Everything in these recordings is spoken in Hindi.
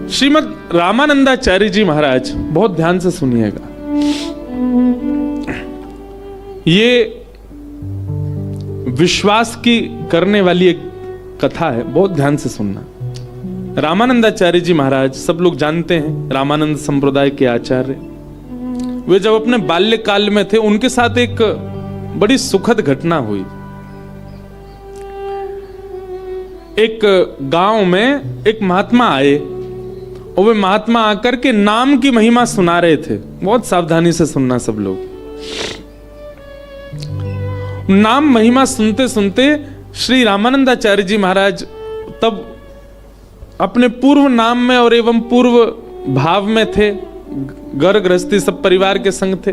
श्रीमद् रामानंदाचार्य जी महाराज, बहुत ध्यान से सुनिएगा, ये विश्वास की करने वाली एक कथा है, बहुत ध्यान से सुनना। रामानंदाचार्य जी महाराज सब लोग जानते हैं, रामानंद संप्रदाय के आचार्य। वे जब अपने बाल्यकाल में थे, उनके साथ एक बड़ी सुखद घटना हुई। एक गांव में एक महात्मा आए और वे महात्मा आकर के नाम की महिमा सुना रहे थे। बहुत सावधानी से सुनना सब लोग। नाम महिमा सुनते सुनते श्री रामानंदाचार्य जी महाराज तब अपने पूर्व नाम में और एवं पूर्व भाव में थे, घर गृहस्थी सब परिवार के संग थे।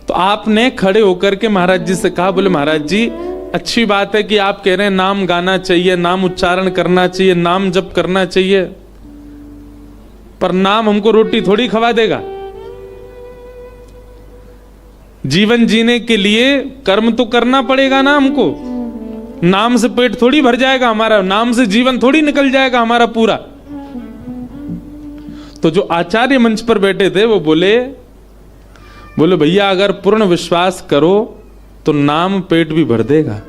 तो आपने खड़े होकर के महाराज जी से कहा, बोले महाराज जी, अच्छी बात है कि आप कह रहे हैं नाम गाना चाहिए, नाम उच्चारण करना चाहिए, नाम जप करना चाहिए, पर नाम हमको रोटी थोड़ी खवा देगा। जीवन जीने के लिए कर्म तो करना पड़ेगा ना हमको। नाम से पेट थोड़ी भर जाएगा हमारा, नाम से जीवन थोड़ी निकल जाएगा हमारा पूरा। तो जो आचार्य मंच पर बैठे थे वो बोले भैया, अगर पूर्ण विश्वास करो तो नाम पेट भी भर देगा।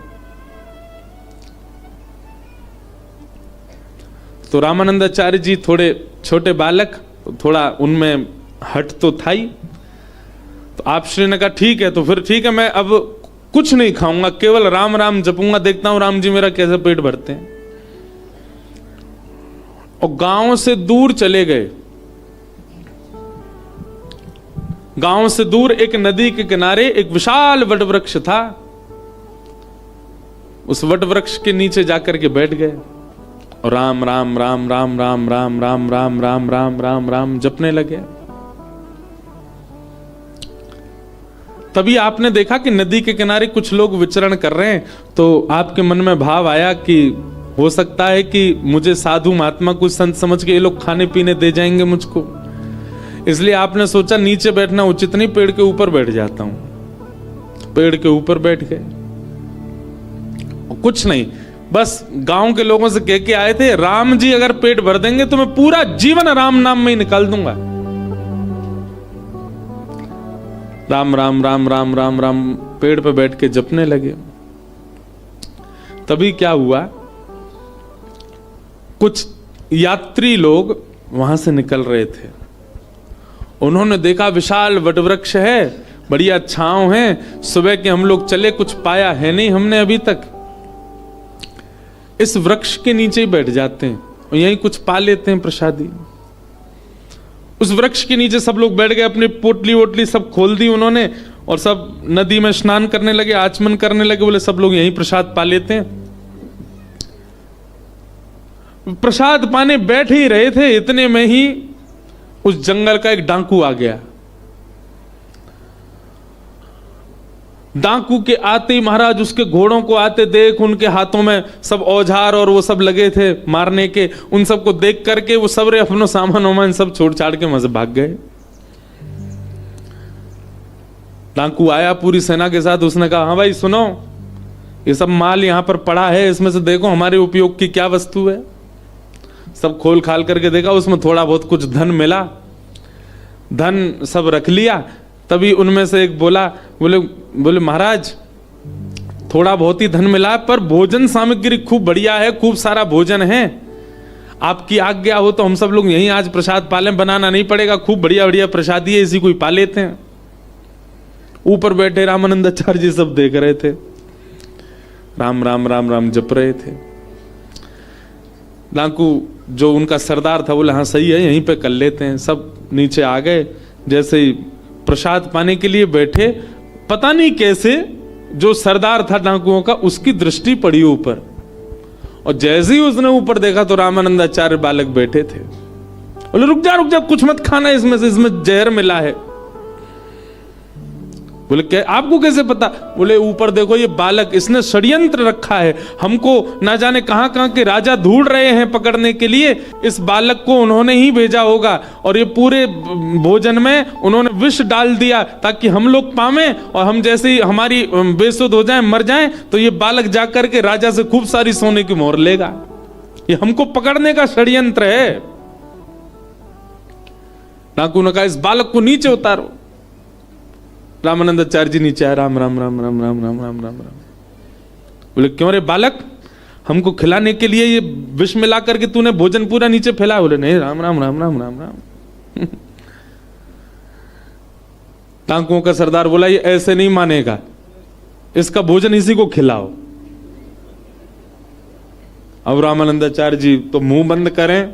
तो रामानंदाचार्य जी थोड़े छोटे बालक, तो थोड़ा उनमें हट तो था ही। तो आप श्री ने कहा ठीक है, तो फिर ठीक है, मैं अब कुछ नहीं खाऊंगा, केवल राम राम जपूंगा, देखता हूं राम जी मेरा कैसे पेट भरते हैं। और गांव से दूर चले गए। गांव से दूर एक नदी के किनारे एक विशाल वटवृक्ष था। उस वटवृक्ष के नीचे जाकर के बैठ गए और राम राम राम राम राम राम राम राम राम राम राम राम जपने लगे। तभी आपने देखा कि नदी के किनारे कुछ लोग विचरण कर रहे हैं। तो आपके मन में भाव आया कि हो सकता है कि मुझे साधु महात्मा कुछ संत समझ के ये लोग खाने पीने दे जाएंगे मुझको, इसलिए आपने सोचा नीचे बैठना उचित नहीं, पेड़ के ऊपर बैठ जाता हूं। पेड़ के ऊपर बैठ गए। कुछ नहीं, बस गांव के लोगों से कह के आए थे, राम जी अगर पेट भर देंगे तो मैं पूरा जीवन राम नाम में ही निकाल दूंगा। राम राम राम राम राम राम पेड़ पे बैठ के जपने लगे। तभी क्या हुआ, कुछ यात्री लोग वहां से निकल रहे थे। उन्होंने देखा विशाल वटवृक्ष है, बढ़िया छांव है, सुबह के हम लोग चले, कुछ पाया है नहीं हमने अभी तक, इस वृक्ष के नीचे ही बैठ जाते हैं और यहीं कुछ पा लेते हैं प्रसादी। उस वृक्ष के नीचे सब लोग बैठ गए, अपनी पोटली वोटली सब खोल दी उन्होंने और सब नदी में स्नान करने लगे, आचमन करने लगे। बोले सब लोग यहीं प्रसाद पा लेते हैं। प्रसाद पाने बैठ ही रहे थे, इतने में ही उस जंगल का एक डाकू आ गया। डाकू के आते ही महाराज उसके घोड़ों को आते देख, उनके हाथों में सब औजार और वो सब लगे थे मारने के, उन सबको देख करके वो सबरे अपनो सामान वामान सब छोड़ छाड़ के वहां से भाग गए। डाकू आया पूरी सेना के साथ, उसने कहा हाँ भाई सुनो, ये सब माल यहां पर पड़ा है, इसमें से देखो हमारे उपयोग की क्या वस्तु है। सब खोल खाल करके देखा, उसमें थोड़ा बहुत कुछ धन मिला, धन सब रख लिया। तभी उनमें से एक बोला, बोले महाराज थोड़ा बहुत ही धन मिला पर भोजन सामग्री खूब बढ़िया है, खूब सारा भोजन है, आपकी आज्ञा हो तो हम सब लोग यहीं आज प्रसाद पालें, बनाना नहीं पड़ेगा, खूब बढ़िया बढ़िया प्रसादी है, इसी को ही पा लेते हैं। ऊपर बैठे रामानंदाचार्य जी सब देख रहे थे, राम राम राम राम जप रहे थे। डाकू जो उनका सरदार था बोले हाँ सही है, यहीं पे कर लेते हैं। सब नीचे आ गए। जैसे ही प्रसाद पाने के लिए बैठे, पता नहीं कैसे जो सरदार था डाकुओं का, उसकी दृष्टि पड़ी ऊपर, और जैसे ही उसने ऊपर देखा तो रामानंदाचार्य बालक बैठे थे। बोले रुक जा कुछ मत खाना, इसमें से इसमें जहर मिला है। बोले क्या, आपको कैसे पता? बोले ऊपर देखो ये बालक, इसने षड्यंत्र रखा है, हमको ना जाने कहां कहां के राजा ढूंढ रहे हैं पकड़ने के लिए, इस बालक को उन्होंने ही भेजा होगा और ये पूरे भोजन में उन्होंने विष डाल दिया ताकि हम लोग पावें, और हम जैसे ही हमारी बेसुध हो जाएं, मर जाएं, तो ये बालक जाकर के राजा से खूब सारी सोने की मोहर लेगा। ये हमको पकड़ने का षड्यंत्र है। डाकू ने कहा इस बालक को नीचे उतारो। रामानंदाचार्य जी नीचे आए, राम राम राम राम राम राम राम राम राम। बोले क्यों रे बालक, हमको खिलाने के लिए ये विष मिला करके तूने भोजन पूरा नीचे फैलाया? बोले नहीं, राम राम राम राम राम राम। टांकुओं का सरदार बोला ये ऐसे नहीं मानेगा, इसका भोजन इसी को खिलाओ। अब रामानंदाचार्य जी तो मुंह बंद करें,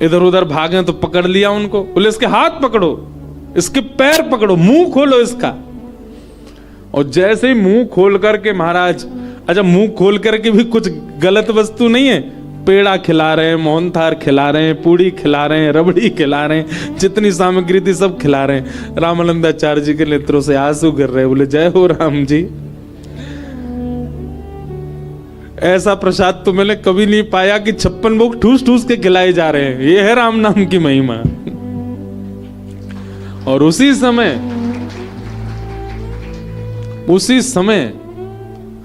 इधर उधर भागे तो पकड़ लिया उनको। बोले इसके हाथ पकड़ो, इसके पैर पकड़ो, मुंह खोलो इसका। और जैसे ही मुंह खोल करके महाराज, अच्छा मुंह खोल करके भी कुछ गलत वस्तु नहीं है, पेड़ा खिला रहे हैं, मोहनथाल खिला रहे हैं, पूड़ी खिला रहे हैं, रबड़ी खिला रहे हैं, जितनी सामग्री थी सब खिला रहे हैं। रामानंदाचार्य जी के नेत्रों से आंसू गिर रहे। बोले जय हो राम जी, ऐसा प्रसाद तो मैंने कभी नहीं पाया कि 56 भोग ठूस ठूस के खिलाए जा रहे हैं। ये है राम नाम की महिमा। और उसी समय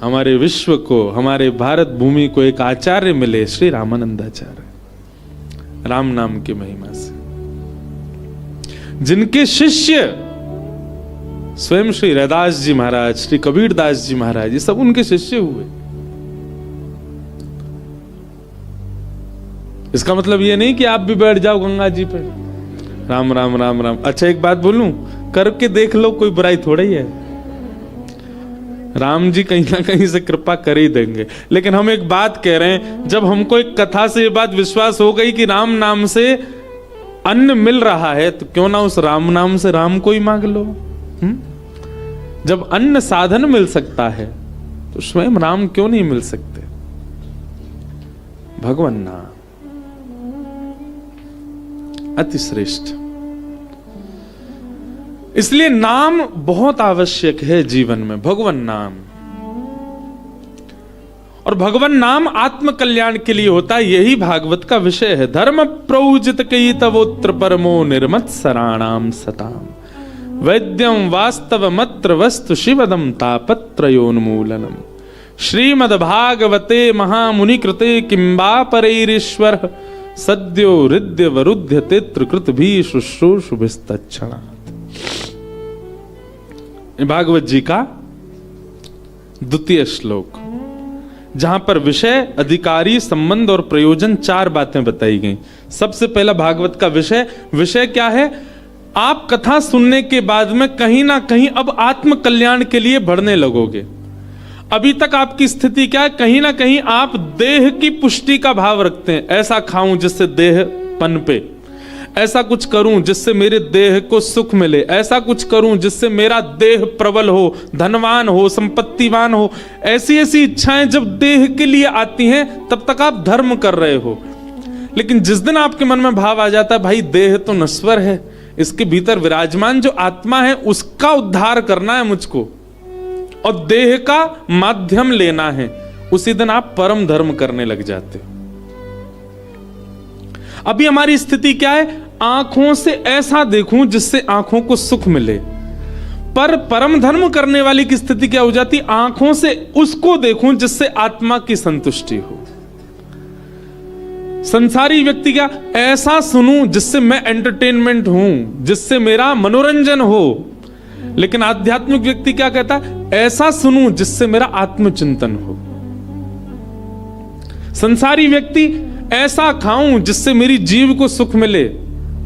हमारे विश्व को, हमारे भारत भूमि को एक आचार्य मिले, श्री रामानंदाचार्य, राम नाम की महिमा से, जिनके शिष्य स्वयं श्री रैदास जी महाराज, श्री कबीरदास जी महाराज, ये सब उनके शिष्य हुए। इसका मतलब ये नहीं कि आप भी बैठ जाओ गंगा जी पर, राम राम राम राम। अच्छा एक बात बोलूं, करके देख लो, कोई बुराई थोड़ा ही है। राम जी कहीं ना कहीं से कृपा कर ही देंगे। लेकिन हम एक बात कह रहे हैं, जब हमको एक कथा से ये बात विश्वास हो गई कि राम नाम से अन्न मिल रहा है, तो क्यों ना उस राम नाम से राम को ही मांग लो। जब अन्न साधन मिल सकता है तो स्वयं राम क्यों नहीं मिल सकते? भगवान नाम अति श्रेष्ठ। इसलिए नाम बहुत आवश्यक है जीवन में, भगवान नाम। और भगवान नाम आत्म कल्याण के लिए होता है, यही भागवत का विषय है। धर्म प्रौजित कई तवोत्र परमो निर्मत्सराणाम सताम वैद्यम वास्तव मत्र वस्तु शिवदम तापत्रयोन्मूलनम श्रीमद्भागवते महामुनि कृते किंबा परैरीश्वर सद्यो हृदय वरुध्य तेत्र कृत भी शुश्रूषुभिस्तच्छणात्। भागवत जी का द्वितीय श्लोक, जहां पर विषय, अधिकारी, संबंध और प्रयोजन, 4 बातें बताई गई। सबसे पहला भागवत का विषय क्या है? आप कथा सुनने के बाद में कहीं ना कहीं अब आत्म कल्याण के लिए बढ़ने लगोगे। अभी तक आपकी स्थिति क्या है? कहीं ना कहीं आप देह की पुष्टि का भाव रखते हैं, ऐसा खाऊं जिससे देह पनपे, ऐसा कुछ करूं जिससे मेरे देह को सुख मिले, ऐसा कुछ करूं जिससे मेरा देह प्रबल हो, धनवान हो, संपत्तिवान हो। ऐसी ऐसी इच्छाएं जब देह के लिए आती हैं, तब तक आप धर्म कर रहे हो। लेकिन जिस दिन आपके मन में भाव आ जाता है भाई देह तो नश्वर है, इसके भीतर विराजमान जो आत्मा है उसका उद्धार करना है मुझको, और देह का माध्यम लेना है, उसी दिन आप परम धर्म करने लग जाते हो। अभी हमारी स्थिति क्या है? आंखों से ऐसा देखूं जिससे आंखों को सुख मिले। पर परम धर्म करने वाली की स्थिति क्या हो जाती? आंखों से उसको देखूं जिससे आत्मा की संतुष्टि हो। संसारी व्यक्ति क्या? ऐसा सुनूं जिससे मैं एंटरटेनमेंट हूं, जिससे मेरा मनोरंजन हो। लेकिन आध्यात्मिक व्यक्ति क्या कहता है? ऐसा सुनूं जिससे मेरा आत्मचिंतन हो। संसारी व्यक्ति ऐसा खाऊं जिससे मेरी जीव को सुख मिले,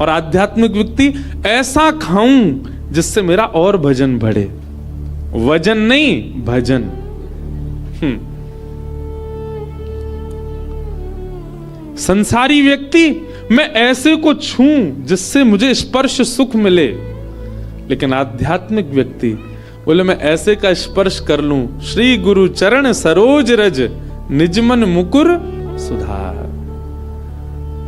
और आध्यात्मिक व्यक्ति ऐसा खाऊं जिससे मेरा और भजन बढ़े। वजन नहीं, भजन। संसारी व्यक्ति मैं ऐसे को छूं जिससे मुझे स्पर्श सुख मिले, लेकिन आध्यात्मिक व्यक्ति बोले मैं ऐसे का स्पर्श कर लूं, श्री गुरु चरण सरोज रज निजमन मुकुर सुधार।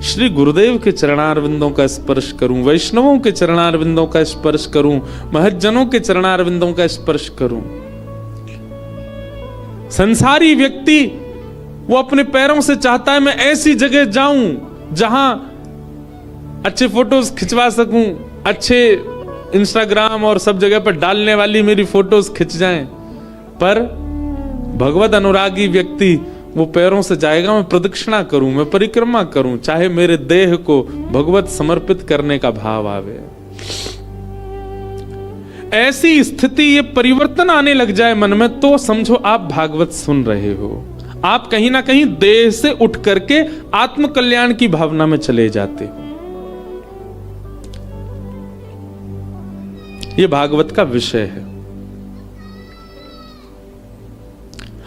श्री गुरुदेव के चरणारविंदों का स्पर्श करूं, वैष्णवों के चरणारविंदों का स्पर्श करूं, महज्जनों के चरणारविंदों का स्पर्श करूं। संसारी व्यक्ति वो अपने पैरों से चाहता है मैं ऐसी जगह जाऊं जहां अच्छे फोटोज खिंचवा सकूं, अच्छे इंस्टाग्राम और सब जगह पर डालने वाली मेरी फोटोज खिंच जाएं। पर भगवत अनुरागी व्यक्ति वो पैरों से जाएगा, मैं प्रदक्षिणा करूं, मैं परिक्रमा करूं, चाहे मेरे देह को भगवत समर्पित करने का भाव आवे। ऐसी स्थिति, ये परिवर्तन आने लग जाए मन में, तो समझो आप भागवत सुन रहे हो। आप कहीं ना कहीं देह से उठ करके आत्म कल्याण की भावना में चले जाते हो। ये भागवत का विषय है।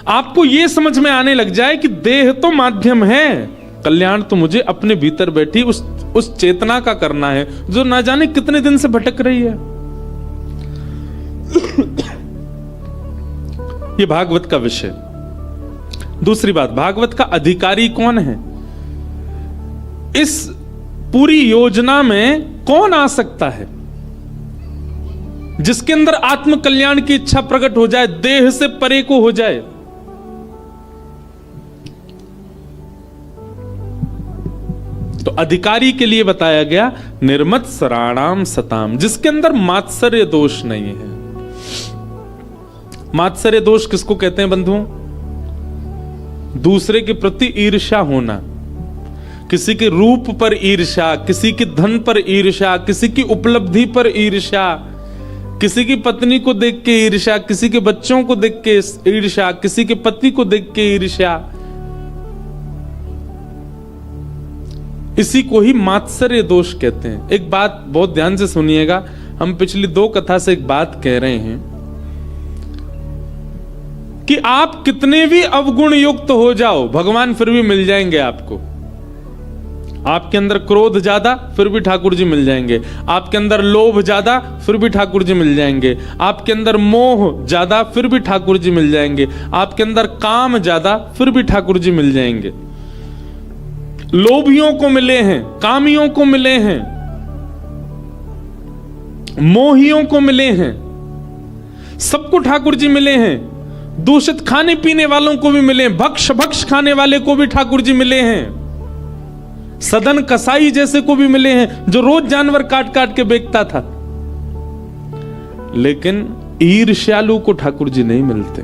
आपको यह समझ में आने लग जाए कि देह तो माध्यम है, कल्याण तो मुझे अपने भीतर बैठी उस चेतना का करना है जो ना जाने कितने दिन से भटक रही है। ये भागवत का विषय। दूसरी बात, भागवत का अधिकारी कौन है? इस पूरी योजना में कौन आ सकता है जिसके अंदर आत्म कल्याण की इच्छा प्रकट हो जाए, देह से परे को हो जाए? तो अधिकारी के लिए बताया गया निर्मत सराणाम सताम, जिसके अंदर मात्सर्य दोष नहीं है। मात्सर्य दोष किसको कहते हैं बंधुओं? दूसरे के प्रति ईर्ष्या होना, किसी के रूप पर ईर्ष्या, किसी के धन पर ईर्ष्या, किसी की उपलब्धि पर ईर्ष्या, किसी की पत्नी को देख के ईर्ष्या, किसी के बच्चों को देख के ईर्ष्या, किसी के पति को देख के ईर्ष्या, इसी को ही मात्सर्य दोष कहते हैं। एक बात बहुत ध्यान से सुनिएगा, हम पिछली 2 कथा से एक बात कह रहे हैं कि आप कितने भी अवगुण युक्त हो जाओ, भगवान फिर भी मिल जाएंगे आपको। आपके अंदर क्रोध ज्यादा, फिर भी ठाकुर जी मिल जाएंगे। आपके अंदर लोभ ज्यादा, फिर भी ठाकुर जी मिल जाएंगे। आपके अंदर मोह ज्यादा, फिर भी ठाकुर जी मिल जाएंगे। आपके अंदर काम ज्यादा, फिर भी ठाकुर जी मिल जाएंगे। लोभियों को मिले हैं, कामियों को मिले हैं, मोहियों को मिले हैं, सबको ठाकुर जी मिले हैं। दूषित खाने पीने वालों को भी मिले, भक्ष खाने वाले को भी ठाकुर जी मिले हैं। सदन कसाई जैसे को भी मिले हैं जो रोज जानवर काट काट के बेचता था। लेकिन ईर्ष्यालु को ठाकुर जी नहीं मिलते,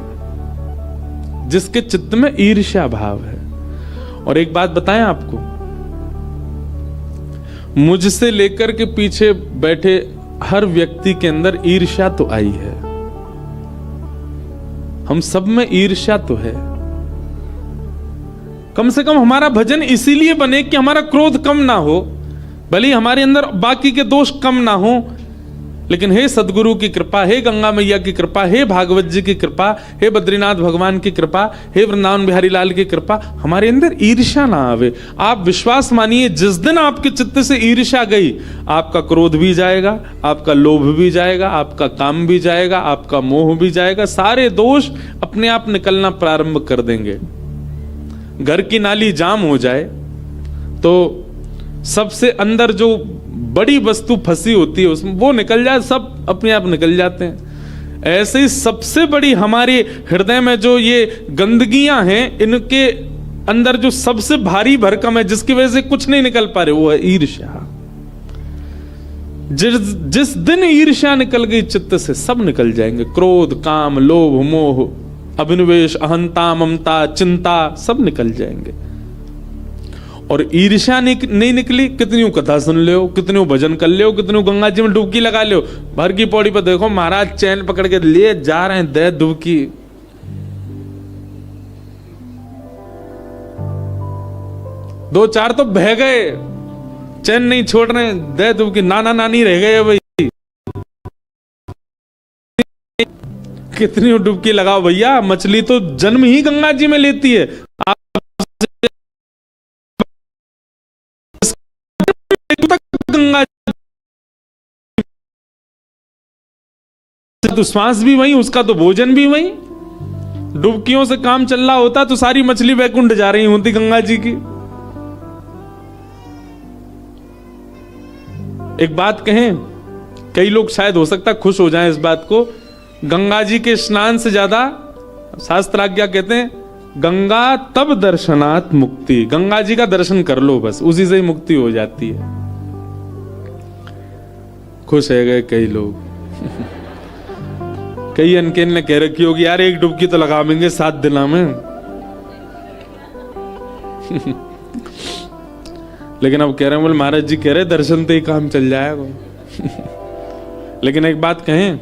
जिसके चित्त में ईर्ष्या भाव है। और एक बात बताएं आपको, मुझसे लेकर के पीछे बैठे हर व्यक्ति के अंदर ईर्ष्या तो आई है। हम सब में ईर्ष्या तो है। कम से कम हमारा भजन इसीलिए बने कि हमारा क्रोध कम ना हो, भले हमारे अंदर बाकी के दोष कम ना हो, लेकिन हे सदगुरु की कृपा, हे गंगा मैया की कृपा, हे भागवत जी की कृपा, हे बद्रीनाथ भगवान की कृपा, हे वृंदावन बिहारी लाल की कृपा, हमारे अंदर ईर्ष्या ना आवे। आप विश्वास मानिए, जिस दिन आपके चित्त से ईर्ष्या गई, आपका क्रोध भी जाएगा, आपका लोभ भी जाएगा, आपका काम भी जाएगा, आपका मोह भी जाएगा। सारे दोष अपने आप निकलना प्रारंभ कर देंगे। घर की नाली जाम हो जाए तो सबसे अंदर जो बड़ी वस्तु फंसी होती है उसमें वो निकल जाए, सब अपने आप निकल जाते हैं। ऐसे ही सबसे बड़ी हमारे हृदय में जो ये गंदगियां हैं, इनके अंदर जो सबसे भारी भरकम है, जिसकी वजह से कुछ नहीं निकल पा रहे, वो है ईर्ष्या। जिस दिन ईर्ष्या निकल गई चित्त से, सब निकल जाएंगे। क्रोध, काम, लोभ, मोह, अभिनिवेश, अहंता, ममता, चिंता, सब निकल जाएंगे। और ईर्ष्या नहीं निकली, कितनी कथा सुन ले, कितनी भजन कर ले, कितनी गंगा जी में डुबकी लगा ले, भर की पौड़ी पर देखो महाराज चैन पकड़ के ले जा रहे हैं, दे डुबकी। दो चार तो बह गए, चैन नहीं छोड़ रहे, दे डुबकी। नाना नानी रह गए भाई, कितनी डुबकी लगाओ भैया। मछली तो जन्म ही गंगा जी में लेती है। आप गंगा तो श्वास भी वही, उसका तो भोजन भी वही। डुबकियों से काम चल रहा होता तो सारी मछली वैकुंठ जा रही होती गंगा जी की। एक बात कहें, कई लोग शायद हो सकता खुश हो जाएं इस बात को, गंगा जी के स्नान से ज्यादा शास्त्राज्ञा कहते हैं गंगा तब दर्शनात् मुक्ति। गंगा जी का दर्शन कर लो बस, उसी से ही मुक्ति हो जाती है। खुश है गए कई लोग। कई अनकेन ने कह रखी होगी यार एक डुबकी तो लगावेंगे 7 दिनों में। लेकिन अब कह रहे हैं, बोले महाराज जी कह रहे दर्शन से ही काम चल जाएगा। लेकिन एक बात कहें,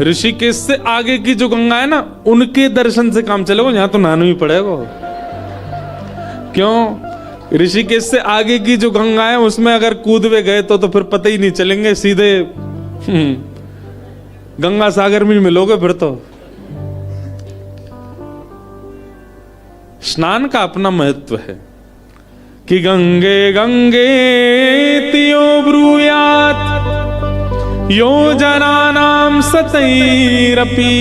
ऋषिकेश से आगे की जो गंगा है ना, उनके दर्शन से काम चलेगा, यहां तो नहाना ही पड़ेगा। क्यों? ऋषिकेश से आगे की जो गंगा है उसमें अगर कूदवे गए तो फिर पता ही नहीं चलेंगे, सीधे गंगा सागर में मिलोगे फिर तो। स्नान का अपना महत्व है कि गंगे गंगे तियो ब्रूयात यो जनानाम सतैरपि